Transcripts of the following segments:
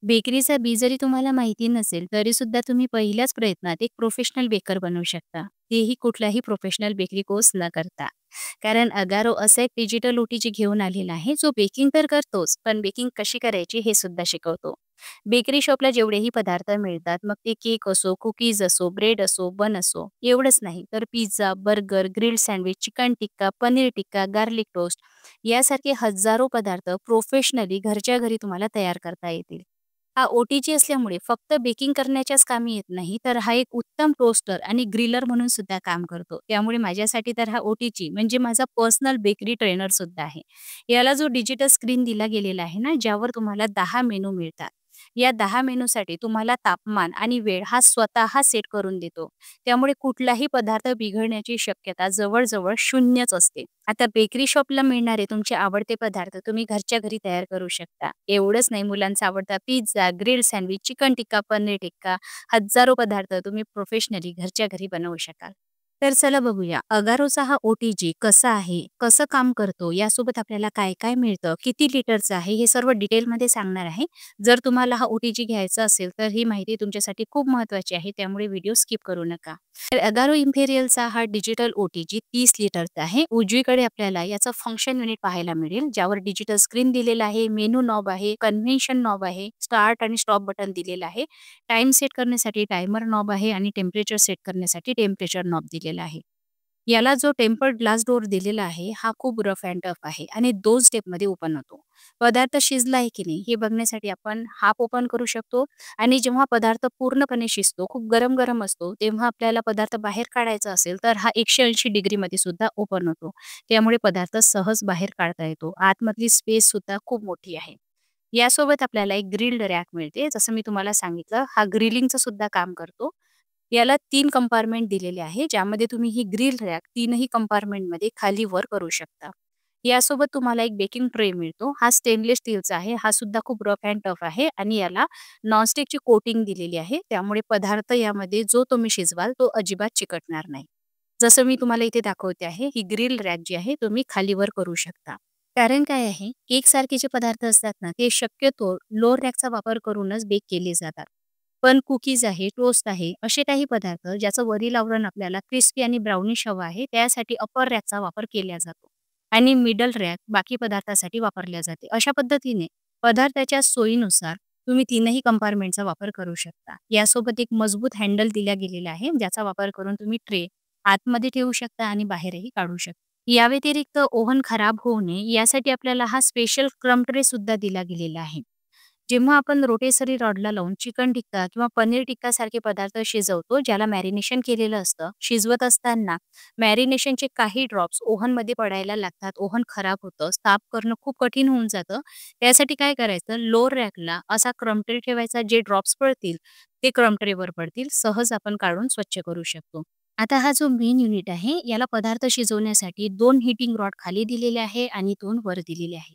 बेकरीचा बी जरी तुम्हाला माहिती नसेल, तरीसुद्धा तुम्ही पहिल्याच प्रयत्नात एक प्रोफेशनल बेकर बनू शकता. तेही कुठलाही प्रोफेशनल बेकरी कोर्स न करता. कारण अगारो असा एक डिजिटल ओ-टी-जी घेऊन आलेला आहे, जो बेकिंग तर करतोच, पण बेकिंग कशी करायची हे सुद्धा शिकवतो. बेकरी शॉपला जेवढेही पदार्थ मिळतात, मग ते केक असो, कुकीज असो, ब्रेड असो, बन असो, एवढंच नाही तर pizza, burger, grilled sandwich, chicken tikka, paneer tikka, garlic toast यासारखे हजारो पदार्थ प्रोफेशनली घरच्या घरी तुम्हाला तयार करता येतील. हा ओ-टी-जी असल्यामुळे फक्त बेकिंग करण्याच्याच कामी येत नाही, तर हा एक उत्तम टोस्टर आणि ग्रिलर म्हणून सुद्धा काम करतो. त्यामुळे माझ्यासाठी तर हा ओ-टी-जी म्हणजे माझा पर्सनल बेकरी ट्रेनर सुद्धा आहे. याला जो डिजिटल स्क्रीन दिला गेलेला आहे ना, ज्यावर तुम्हाला 10 मेनू मिळतात. या 10 मेनूसाठी तुम्हाला तापमान आणि वेळ हा स्वतः सेट करून देतो. त्यामुळे कुठलाही पदार्थ बिघडण्याची शक्यता जवळ-जवळ शून्यच असते. आता बेकरी शॉपला मिळणारे तुमचे आवडते पदार्थ तुम्ही घरच्या घरी तयार करू शकता. एवढंच नाही, मुलांचा आवडता pizza, grilled sandwich, chicken tikka, paneer टिक्का, हजारो पदार्थ तुम्ही प्रोफेशनली घरच्या घरी बनवू शकाल. तर चला बघूया अगारोचा हा ओ-टी-जी कसा आहे, कसं काम करतो, यासोबत आपल्याला काय-काय मिळतं, किती लिटरचं आहे, हे सर्व डिटेलमध्ये सांगणार आहे. जर तुम्हाला हा ओ-टी-जी घ्यायचा असेल, तर ही माहिती तुमच्यासाठी खूप महत्त्वाची आहे, त्यामुळे व्हिडिओ स्किप करू नका. तर अगारो इम्पेरियलचा हा डिजिटल ओ-टी-जी 30 लिटरचा आहे. उजवीकडे आपल्याला याचं फंक्शन युनिट पाहायला मिळेल, ज्यावर डिजिटल स्क्रीन दिलेला आहे, मेनू नॉब आहे, कन्व्हेन्शन नॉब आहे, स्टार्ट आणि स्टॉप बटन दिलेलं आहे. टाईम सेट करण्यासाठी टायमर नॉब आहे आणि टेम्परेचर सेट करण्यासाठी टेम्परेचर नॉब दिलेला आहे. याला जो टेम्पर्ड ग्लास डोअर दिलेला आहे, हा खूप रफ अँड टफ आहे आणि 2 स्टेपमध्ये ओपन होतो. पदार्थ शिजला आहे की नाही हे बघण्यासाठी आपण हाफ ओपन करू शकतो आणि जेव्हा पदार्थ पूर्णपणे शिजतो, खूप गरम-गरम असतो, तेव्हा आपल्याला पदार्थ बाहेर काढायचा असेल, तर हा 180 डिग्रीमध्ये सुद्धा ओपन होतो. त्यामुळे पदार्थ सहज बाहेर काढता येतो. आतमधली स्पेस सुद्धा खूप मोठी आहे. यासोबत आपल्याला एक ग्रिल्ड रॅक मिळते. जसं मी तुम्हाला सांगितलं, हा ग्रिलिंगचं सुद्धा काम करतो. याला 3 कंपार्टमेंट दिलेले आहे, ज्यामध्ये तुम्ही ही ग्रिल रॅक 3ही कंपार्टमेंटमध्ये खाली-वर करू शकता. यासोबत तुम्हाला एक बेकिंग ट्रे मिळतो. हा स्टेनलेस स्टीलचा आहे. हा सुद्धा खूप रफ अँड टफ आहे आणि याला नॉनस्टिकची कोटिंग दिलेली आहे. त्यामुळे पदार्थ यामध्ये जो तुम्ही शिजवाल, तो अजिबात चिकटणार नाही. जसं मी तुम्हाला इथे दाखवते आहे, ही ग्रिल रॅक जी आहे, तुम्ही खाली-वर करू शकता. कारण काय आहे, केकसारखे जे पदार्थ असतात ना, ते शक्यतो लो रॅकचा वापर करूनच बेक केले जातात. पण कुकीज आहे, टोस्ट आहे, असे काही पदार्थ ज्याचं वरील आवरण आपल्याला क्रिस्पी आणि ब्राउनिश हवं आहे, त्यासाठी अपर रॅकचा वापर केला जातो आणि मिडल रॅक बाकी पदार्थासाठी वापरल्या जाते. अशा पद्धतीने पदार्थाच्या सोयीनुसार तुम्ही 3ही कंपार्टमेंटचा वापर करू शकता. यासोबत एक मजबूत हँडल दिला गेलेला आहे, ज्याचा वापर करून तुम्ही ट्रे आतमध्ये ठेवू शकता आणि बाहेरही काढू शकता. या व्यतिरिक्त ओव्हन खराब होऊ नये यासाठी आपल्याला हा स्पेशल क्रम्ब ट्रे सुद्धा दिला गेलेला आहे. जेव्हा आपण रोटेसरी रॉडला लावून चिकन टिक्का किंवा पनीर टिक्का सारखे पदार्थ शिजवतो, ज्याला मॅरिनेशन केलेलं असतं, शिजवत असताना मॅरिनेशनचे काही ड्रॉप्स ओव्हनमध्ये पडायला लागतात. ओव्हन खराब होतं, साफ करणं खूप कठीण होऊन जातं. त्यासाठी काय करायचं, लोअर रॅकला असा क्रम्ब ट्रे ठेवायचा, जे ड्रॉप्स पडतील ते क्रम्ब ट्रेवर पडतील. सहज आपण काढून स्वच्छ करू शकतो. आता हा जो मेन युनिट आहे, याला पदार्थ शिजवण्यासाठी 2 हीटिंग रॉड खाली दिलेले आहे आणि 2 वर दिलेले आहे.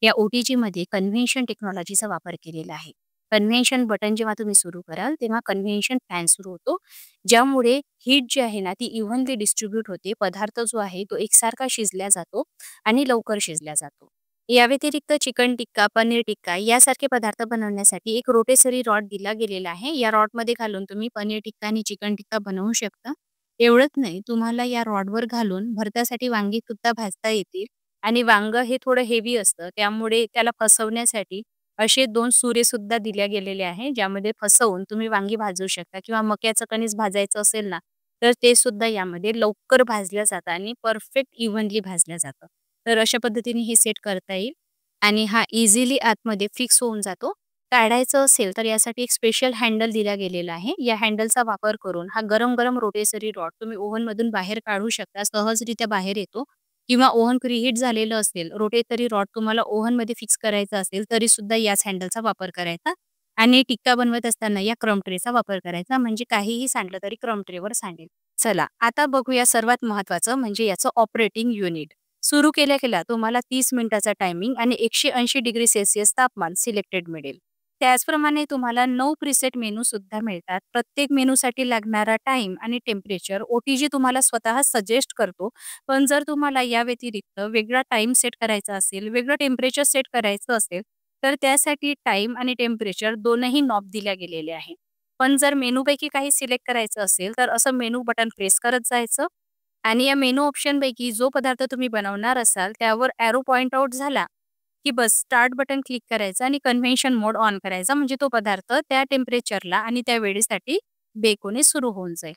या ओ-टी-जीमध्ये कन्व्हेन्शन टेक्नॉलॉजीचा वापर केलेला आहे. कन्व्हेन्शन बटन जेव्हा तुम्ही सुरू कराल, तेव्हा कन्व्हेन्शन फॅन सुरू होतो, ज्यामुळे हीट जी आहे ना, ती इव्हनली डिस्ट्रिब्यूट होते. पदार्थ जो आहे, तो एकसारखा शिजला जातो आणि लवकर शिजला जातो. या व्यतिरिक्त चिकन टिक्का, पनीर टिक्का यासारखे पदार्थ बनवण्यासाठी एक रोटेसरी रॉड दिला गेलेला आहे. या रॉडमध्ये घालून तुम्ही पनीर टिक्का आणि चिकन टिक्का बनवू शकता. एवढंच नाही, तुम्हाला या रॉडवर घालून भरतासाठी वांगी सुद्धा भाजता येतील आणि वांगं हे थोडं हेवी असतं, त्यामुळे त्याला फसवण्यासाठी असे 2 सुरे सुद्धा दिल्या गेलेले आहे, ज्यामध्ये फसवून तुम्ही वांगी भाजू शकता किंवा मक्याचं कणीस भाजायचं असेल ना, तर ते सुद्धा यामध्ये लवकर भाजलं जातं आणि परफेक्ट इव्हनली भाजलं जातं. तर अशा पद्धतीने हे सेट करता येईल आणि हा इझिली आतमध्ये फिक्स होऊन जातो. काढायचं असेल तर यासाठी एक स्पेशल हँडल दिला गेलेला आहे. या हँडलचा वापर करून हा गरम-गरम रोटेसरी रॉड तुम्ही ओव्हनमधून बाहेर काढू शकता. सहजरित्या बाहेर येतो किंवा ओव्हन प्रीहीट झालेलं असेल, रोटेटरी रॉड तुम्हाला ओव्हनमध्ये फिक्स करायचा असेल, तरीसुद्धा याच हँडलचा वापर करायचा आणि टिक्का बनवत असताना या क्रम्ब ट्रेचा वापर करायचा, म्हणजे काहीही सांडलं तरी क्रम्ब ट्रेवर सांडेल. चला, आता बघूया सर्वात महत्त्वाचं म्हणजे याचं ऑपरेटिंग युनिट. सुरू केल्या-केल्या तुम्हाला 30 मिनिटाचा टायमिंग आणि 180 डिग्री सेल्सिअस तापमान सिलेक्टेड मिळेल. त्याचप्रमाणे तुम्हाला 9 प्रीसेट मेनू सुद्धा मिळतात. प्रत्येक मेनूसाठी लागणारा टाईम आणि टेम्परेचर ओ-टी-जी तुम्हाला स्वतः सजेस्ट करतो. पण जर तुम्हाला या व्यतिरिक्त वेगळा टाईम सेट करायचा असेल, वेगळं टेम्परेचर सेट करायचं असेल, तर त्यासाठी टाईम आणि टेम्परेचर दोनही नॉब दिल्या गेलेले आहे. पण जर मेनूपैकी काही सिलेक्ट करायचं असेल, तर असं मेनू बटन प्रेस करत जायचं आणि या मेनू ऑप्शनपैकी जो पदार्थ तुम्ही बनवणार असाल, त्यावर एरो पॉइंट आउट झाला, की बस स्टार्ट बटन क्लिक करायचं आणि कन्व्हेन्शन मोड ऑन करायचा. म्हणजे तो पदार्थ त्या टेम्परेचरला आणि त्या वेळेसाठी बेक होणे सुरू होऊन जाईल.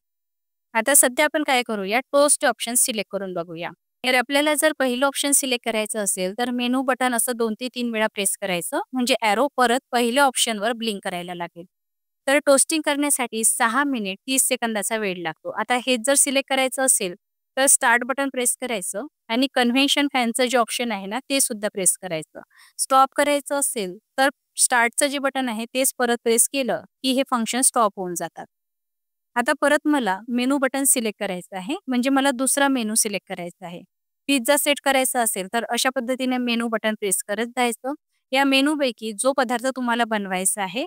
आता सध्या आपण काय करूया, टोस्ट ऑप्शन सिलेक्ट करून बघूया. तर आपल्याला जर पहिलं ऑप्शन सिलेक्ट करायचं असेल, तर मेनू बटन असं 2 ते 3 वेळा प्रेस करायचं, म्हणजे एरो परत पहिल्या ऑप्शनवर ब्लिंक करायला लागेल. तर टोस्टिंग करण्यासाठी 6 मिनिट 30 सेकंदाचा वेळ लागतो. आता हेच जर सिलेक्ट करायचं असेल, तर स्टार्ट बटन प्रेस करायचं आणि कन्व्हेन्शन फॅनचं जे ऑप्शन आहे ना, ते सुद्धा प्रेस करायचं. स्टॉप करायचं असेल, तर स्टार्टचं जे बटन आहे तेच परत प्रेस केलं, की हे फंक्शन स्टॉप होऊन जातात. आता परत मला मेनू बटन सिलेक्ट करायचं आहे, म्हणजे मला दुसरा मेनू सिलेक्ट करायचा आहे. पिझ्झा सेट करायचा असेल, तर अशा पद्धतीने मेनू बटन प्रेस करत जायचं. या मेनूपैकी जो पदार्थ तुम्हाला बनवायचा आहे,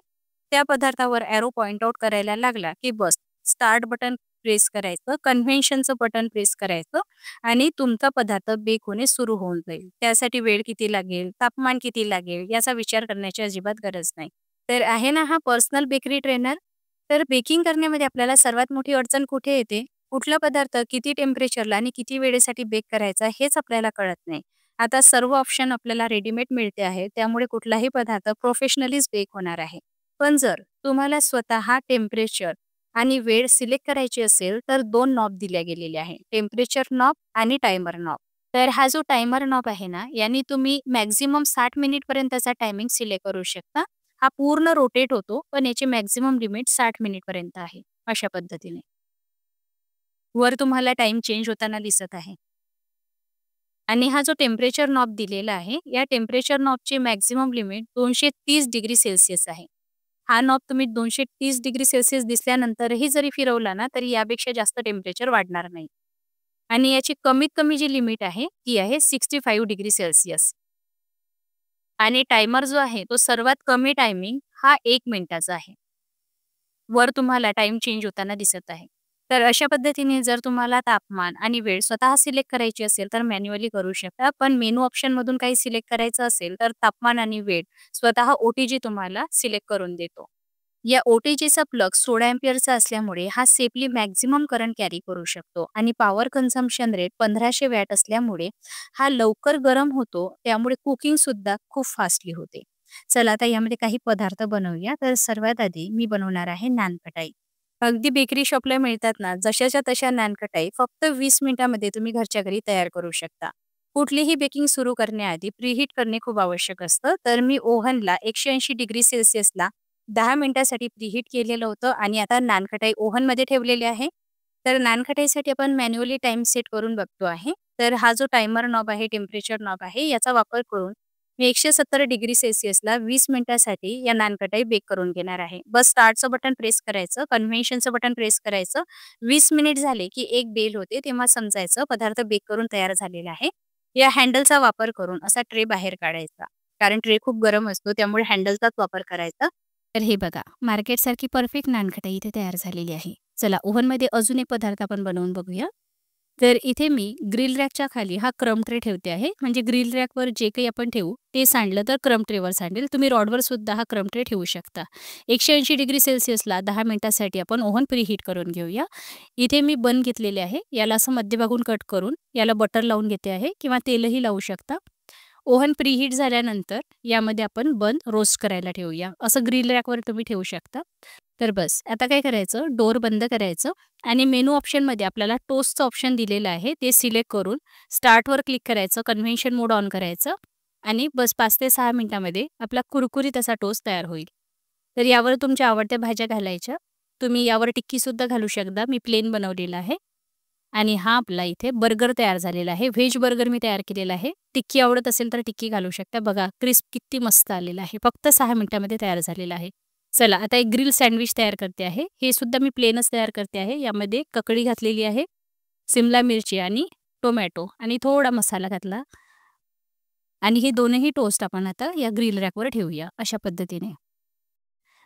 त्या पदार्थावर एरो पॉइंट आउट करायला लागला, की बस स्टार्ट बटन प्रेस करायचं, कन्व्हेन्शनचं बटन प्रेस करायचं आणि तुमचा पदार्थ बेक होणे सुरू होऊन जाईल. त्यासाठी वेळ किती लागेल, तापमान किती लागेल, याचा विचार करण्याची अजिबात गरज नाही. तर आहे ना हा पर्सनल बेकरी ट्रेनर. तर बेकिंग करण्यामध्ये आपल्याला सर्वात मोठी अडचण कुठे येते? कुठला पदार्थ किती टेम्परेचरला आणि किती वेळेसाठी बेक करायचा हेच आपल्याला कळत नाही. आता सर्व ऑप्शन आपल्याला रेडीमेड मिळते आहे, त्यामुळे कुठलाही पदार्थ प्रोफेशनलीच बेक होणार आहे. पण जर तुम्हाला स्वतः टेम्परेचर आणि वेळ सिलेक्ट करायची असेल, तर 2 नॉब दिल्या गेलेल्या आहे. टेम्परेचर नॉब आणि टायमर नॉब. तर हा जो टायमर नॉब आहे ना, याने तुम्ही मॅक्सिमम 60 मिनिटपर्यंतचा टायमिंग सिलेक्ट करू शकता. हा पूर्ण रोटेट होतो, पण याची मॅक्सिमम लिमिट 60 मिनिटपर्यंत आहे. अशा पद्धतीने. वर तुम्हाला टाईम चेंज होताना दिसत आहे. आणि हा जो टेम्परेचर नॉब दिलेला आहे, या टेम्परेचर नॉबची मॅक्सिमम लिमिट 230 डिग्री सेल्सियस आहे. हा नॉब तुम्ही 230 डिग्री सेल्सियस दिसल्यानंतरही जरी फिरवला ना, तरी यापेक्षा जास्त टेम्परेचर वाढणार नाही. आणि याची कमीत कमी जी लिमिट आहे, ती आहे 65 डिग्री सेल्सियस. आणि टायमर जो आहे, तो सर्वात कमी टायमिंग हा 1 मिनिटाचा आहे. वर तुम्हाला टाईम चेंज होताना दिसत आहे. तर अशा पद्धतीने जर तुम्हाला तापमान आणि वेळ स्वतः सिलेक्ट करायची असेल, तर मॅन्युअली करू शकता. पण मेनू ऑप्शनमधून काही सिलेक्ट करायचं असेल, तर तापमान आणि वेळ स्वतः ओटीजी तुम्हाला सिलेक्ट करून देतो. या ओटीजीचा प्लग 16 अँपिअरचा असल्यामुळे हा सेफली मॅक्सिमम करंट कॅरी करू शकतो आणि पॉवर कन्झम्पशन रेट 1500 वॅट असल्यामुळे हा लवकर गरम होतो. त्यामुळे कुकिंगसुद्धा खूप फास्टली होते. चला आता यामध्ये काही पदार्थ बनवूया. तर सर्वात आधी मी बनवणार आहे नानकटाई. अगदी बेकरी शॉपला मिळतात ना, जशाच्या तशा नानकटाई फक्त 20 मिनिटामध्ये तुम्ही घरच्या घरी तयार करू शकता. कुठलीही बेकिंग सुरू करण्याआधी प्रीहीट करणे खूप आवश्यक असतं. तर मी ओव्हनला 180 डिग्री सेल्सियसला 10 मिनिटासाठी प्रीहीट केलेलं होतं आणि आता नानकटाई ओव्हनमध्ये ठेवलेली आहे. तर नानकटाईसाठी आपण मॅन्युअली टाईम सेट करून बघतो आहे. तर हा जो टायमर नॉब आहे, टेम्परेचर नॉब आहे, याचा वापर करून मी 170 डिग्री सेल्सियसला 20 मिनिटासाठी या नानकटाई बेक करून घेणार आहे. बस स्टार्टचं बटन प्रेस करायचं, कन्व्हेन्शनचं बटन प्रेस करायचं. 20 मिनिट झाले की एक बेल होते, तेव्हा समजायचं पदार्थ बेक करून तयार झालेला आहे. या हँडलचा वापर करून असा ट्रे बाहेर काढायचा. कारण ट्रे खूप गरम असतो, त्यामुळे हँडलचाच वापर करायचा. तर हे बघा, मार्केटसारखी परफेक्ट नानकटाई इथे तयार झालेली आहे. चला ओव्हनमध्ये अजून एक पदार्थ आपण बनवून बघूया. तर इथे मी ग्रिल रॅकच्या खाली हा क्रम ट्रे ठेवते आहे. म्हणजे ग्रिल रॅकवर जे काही आपण ठेवू ते सांडलं तर क्रम ट्रेवर सांडेल. तुम्ही रॉडवर सुद्धा हा क्रम ट्रे ठेवू शकता. 180 डिग्री सेल्सियसला 10 मिनिटासाठी आपण ओव्हन प्रीहीट करून घेऊया. इथे मी बन घेतलेले आहे. याला असं मध्यभागून कट करून याला बटर लावून घेते आहे किंवा तेलही लावू शकता. ओव्हन प्रीहीट झाल्यानंतर यामध्ये आपण बन रोस्ट करायला ठेवूया. असं ग्रिल रॅकवर तुम्ही ठेवू शकता. तर बस आता काय करायचं, डोअर बंद करायचं आणि मेनू ऑप्शनमध्ये आपल्याला टोस्टचं ऑप्शन दिलेलं आहे, ते सिलेक्ट करून स्टार्टवर क्लिक करायचं, कन्व्हेन्शन मोड ऑन करायचं आणि बस 5 ते 6 मिनिटामध्ये आपला कुरकुरीत असा टोस्ट तयार होईल. तर यावर तुमच्या आवडत्या भाज्या घालायच्या. तुम्ही यावर टिक्कीसुद्धा घालू शकता. मी प्लेन बनवलेला आहे. आणि हा आपला इथे बर्गर तयार झालेला आहे. व्हेज बर्गर मी तयार केलेला आहे. टिक्की आवडत असेल तर टिक्की घालू शकता. बघा क्रिस्प किती मस्त आलेला आहे. फक्त 6 मिनिटामध्ये तयार झालेला आहे. चला आता एक ग्रिल सँडविच तयार करते आहे. हे सुद्धा मी प्लेनच तयार करते आहे. यामध्ये ककडी घातलेली आहे, सिमला मिरची आणि टोमॅटो आणि थोडा मसाला घातला आणि हे दोनही टोस्ट आपण आता या ग्रिल रॅकवर ठेवूया अशा पद्धतीने.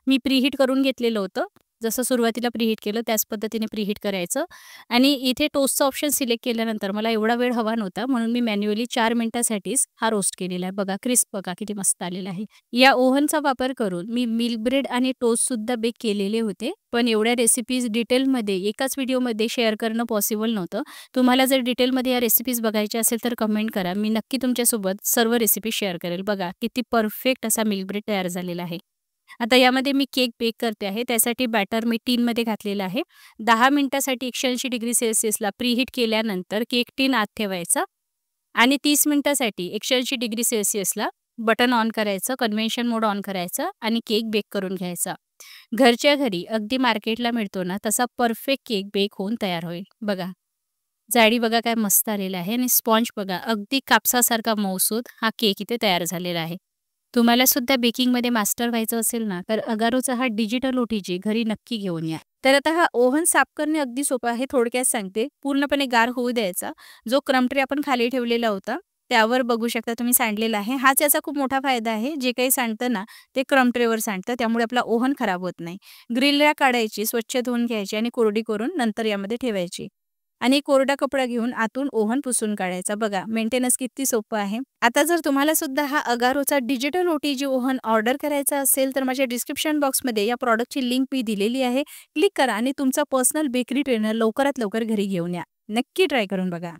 मी प्रीहीट करून घेतलेलं होतं. जसं सुरुवातीला प्रीहीट केलं त्याच पद्धतीने प्रीहीट करायचं आणि इथे टोस्टचा ऑप्शन सिलेक्ट केल्यानंतर मला एवढा वेळ हवा नव्हता म्हणून मी मॅन्युअली 4 मिनिटासाठीच हा रोस्ट केलेला आहे. बघा क्रिस्प बघा किती मस्त आलेला आहे. या ओव्हनचा वापर करून मी मिल्क ब्रेड आणि टोस्टसुद्धा बेक केलेले होते. पण एवढ्या रेसिपीज डिटेलमध्ये एकाच व्हिडिओमध्ये शेअर करणं पॉसिबल नव्हतं. तुम्हाला जर डिटेलमध्ये या रेसिपीज बघायच्या असेल तर कमेंट करा. मी नक्की तुमच्यासोबत सर्व रेसिपी शेअर करेल. बघा किती परफेक्ट असा मिल्क ब्रेड तयार झालेला आहे. आता यामध्ये मी केक बेक करते आहे. त्यासाठी बॅटर मी टिनमध्ये घातलेलं आहे. 10 मिनिटासाठी 180 डिग्री सेल्सियसला प्रीहीट केल्यानंतर केक टिन आत ठेवायचा आणि 30 मिनिटासाठी 180 डिग्री सेल्सियसला बटन ऑन करायचं, कन्व्हेन्शन मोड ऑन करायचा आणि केक बेक करून घ्यायचा. घरच्या घरी अगदी मार्केटला मिळतो ना तसा परफेक्ट केक बेक होऊन तयार होईल. बघा जाडी बघा काय मस्त आलेला आहे आणि स्पॉन्ज बघा अगदी कापसासारखा मऊसूत हा केक इथे तयार झालेला आहे. तुम्हाला सुद्धा बेकिंगमध्ये मास्टर व्हायचं असेल ना तर अगारोचा हा डिजिटल ओटीजी घरी नक्की घेऊन या. तर आता हा ओव्हन साफ करणे अगदी सोपं आहे. थोडक्यात सांगते. पूर्णपणे गार होऊ द्यायचा. जो क्रम ट्रे आपण खाली ठेवलेला होता त्यावर बघू शकता तुम्ही सांडलेला आहे. हाच याचा खूप मोठा फायदा आहे. जे काही सांडतं ना ते क्रम ट्रेवर सांडतं त्यामुळे आपला ओव्हन खराब होत नाही. ग्रिल रॅक काढायची, स्वच्छ धुवून घ्यायची आणि कोरडी करून नंतर यामध्ये ठेवायची. आणि कोरडा कपडा घेऊन आतून ओव्हन पुसून काढायचा. बघा मेंटेनन्स किती सोपं आहे. आता जर तुम्हाला सुद्धा हा अगारोचा डिजिटल ओटीजी ओव्हन ऑर्डर करायचा असेल तर माझ्या डिस्क्रिप्शन बॉक्समध्ये या प्रॉडक्टची लिंक मी दिलेली आहे. क्लिक करा आणि तुमचा पर्सनल बेकरी ट्रेनर लवकरात लवकर घरी घेऊन या. नक्की ट्राय करून बघा.